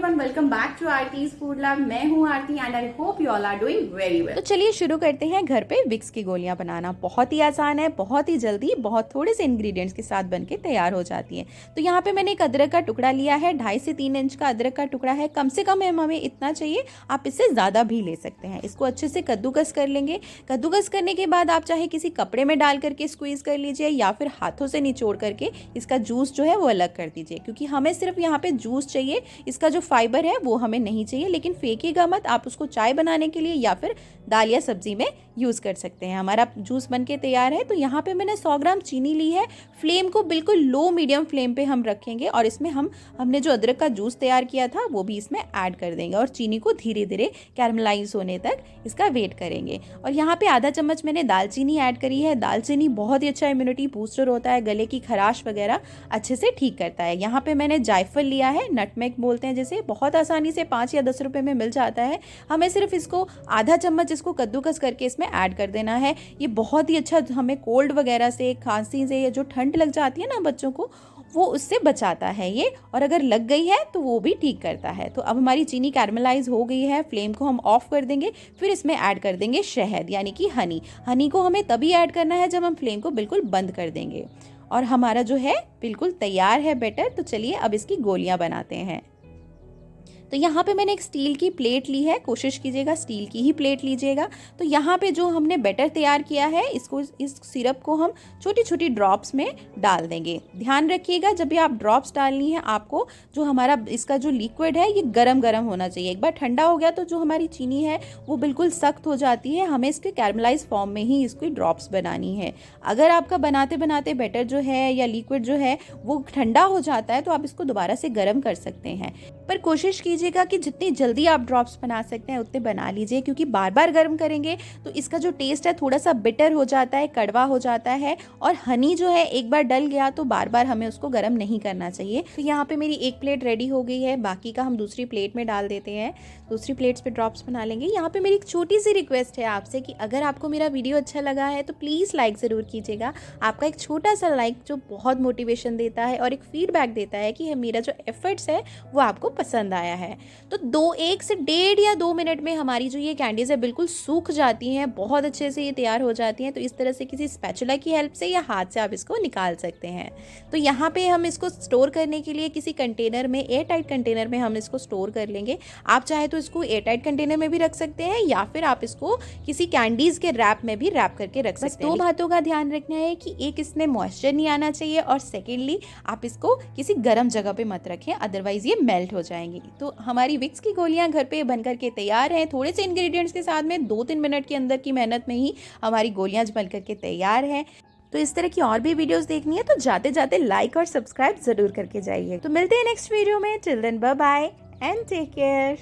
Everyone, welcome back to Aarti's Food Lab. मैं हूं Aarti and I hope you all are doing very well. तो चलिए शुरू करते हैं घर पे विक्स की गोलियां बनाना। बहुत ही आसान है, बहुत ही जल्दी, बहुत थोड़े से इंग्रेडिएंट्स के साथ बनके तैयार हो जाती है। तो यहाँ पे मैंने एक अदरक का टुकड़ा लिया है, 2.5 से 3 इंच का अदरक का टुकड़ा है। कम से कम हमें इतना चाहिए, आप इससे ज़्यादा भी ले सकते हैं। इसको अच्छे से कद्दूकस कर लेंगे। कद्दूकस करने के बाद आप चाहे किसी कपड़े में डाल करके स्क्वीज कर लीजिए या फिर हाथों से निचोड़ करके इसका जूस जो है वो अलग कर दीजिए, क्योंकि हमें सिर्फ यहाँ पे जूस चाहिए, इसका जो फाइबर है वो हमें नहीं चाहिए। लेकिन फेंकिएगा मत, आप उसको चाय बनाने के लिए या फिर दाल या सब्जी में यूज़ कर सकते हैं। हमारा जूस बनके तैयार है। तो यहाँ पे मैंने 100 ग्राम चीनी ली है। फ्लेम को बिल्कुल लो मीडियम फ्लेम पे हम रखेंगे और इसमें हमने जो अदरक का जूस तैयार किया था वो भी इसमें ऐड कर देंगे और चीनी को धीरे धीरे कैरमलाइज होने तक इसका वेट करेंगे। और यहाँ पे आधा चम्मच मैंने दालचीनी ऐड करी है। दालचीनी बहुत ही अच्छा इम्यूनिटी बूस्टर होता है, गले की खराश वगैरह अच्छे से ठीक करता है। यहाँ पे मैंने जायफल लिया है, नटमेग बोलते हैं जिसे, बहुत आसानी से 5 या 10 रुपए में मिल जाता है। हमें सिर्फ इसको आधा चम्मच इसको कद्दूकस करके इसमें ऐड कर देना है। ये बहुत ही अच्छा हमें कोल्ड वगैरह से, खांसी से, या जो ठंड लग जाती है ना बच्चों को, वो उससे बचाता है ये। और अगर लग गई है तो वो भी ठीक करता है। तो अब हमारी चीनी कैरमलाइज हो गई है। फ्लेम को हम ऑफ कर देंगे। फिर इसमें ऐड कर देंगे शहद यानी कि हनी। हनी को हमें तभी ऐड करना है जब हम फ्लेम को बिल्कुल बंद कर देंगे। और हमारा जो है बिल्कुल तैयार है बैटर। तो चलिए अब इसकी गोलियां बनाते हैं। तो यहाँ पे मैंने एक स्टील की प्लेट ली है। कोशिश कीजिएगा स्टील की ही प्लेट लीजिएगा। तो यहाँ पे जो हमने बैटर तैयार किया है, इस सिरप को हम छोटी छोटी ड्रॉप्स में डाल देंगे। ध्यान रखिएगा जब भी आप ड्रॉप्स डालनी है, आपको जो हमारा इसका जो लिक्विड है ये गरम गरम होना चाहिए। एक बार ठंडा हो गया तो जो हमारी चीनी है वो बिल्कुल सख्त हो जाती है। हमें इसके कैरमलाइज फॉर्म में ही इसकी ड्रॉप्स बनानी है। अगर आपका बनाते बनाते बैटर जो है या लिक्विड जो है वो ठंडा हो जाता है तो आप इसको दोबारा से गर्म कर सकते हैं। पर कोशिश कीजिएगा कि जितनी जल्दी आप ड्रॉप्स बना सकते हैं उतने बना लीजिए, क्योंकि बार बार गर्म करेंगे तो इसका जो टेस्ट है थोड़ा सा बिटर हो जाता है, कड़वा हो जाता है। और हनी जो है एक बार डल गया तो बार बार हमें उसको गर्म नहीं करना चाहिए। तो यहाँ पे मेरी एक प्लेट रेडी हो गई है, बाकी का हम दूसरी प्लेट में डाल देते हैं। दूसरी प्लेट्स पे ड्रॉप्स बना लेंगे। यहाँ पे मेरी एक छोटी सी रिक्वेस्ट है आपसे कि अगर आपको मेरा वीडियो अच्छा लगा है तो प्लीज़ लाइक ज़रूर कीजिएगा। आपका एक छोटा सा लाइक जो बहुत मोटिवेशन देता है और एक फीडबैक देता है कि मेरा जो एफर्ट्स है वो आपको पसंद आया है। तो 1 से 1.5 या 2 मिनट में हमारी जो ये कैंडीज है बिल्कुल सूख जाती हैं, बहुत अच्छे से ये तैयार हो जाती हैं। तो इस तरह से किसी स्पैचुला की हेल्प से या हाथ से आप इसको निकाल सकते हैं। तो यहाँ पे हम इसको स्टोर करने के लिए किसी कंटेनर में, एयर टाइट कंटेनर में हम इसको स्टोर कर लेंगे। आप चाहे तो इसको एयर टाइट कंटेनर में भी रख सकते हैं या फिर आप इसको किसी कैंडीज के रैप में भी रैप करके रख सकते हैं। 2 बातों का ध्यान रखना है कि एक, इसमें मॉइस्चर नहीं आना चाहिए, और सेकेंडली आप इसको किसी गर्म जगह पे मत रखें, अदरवाइज ये मेल्ट हो जाएंगी। तो हमारी विक्स की गोलियां घर पे बनकर के तैयार हैं। थोड़े से इंग्रेडिएंट्स के साथ में 2-3 मिनट के अंदर की मेहनत में ही हमारी गोलियां बनकर के तैयार हैं। तो इस तरह की और भी वीडियोस देखनी है तो जाते जाते लाइक और सब्सक्राइब जरूर करके जाइए। तो मिलते हैं नेक्स्ट वीडियो में। Till then bye bye and take care.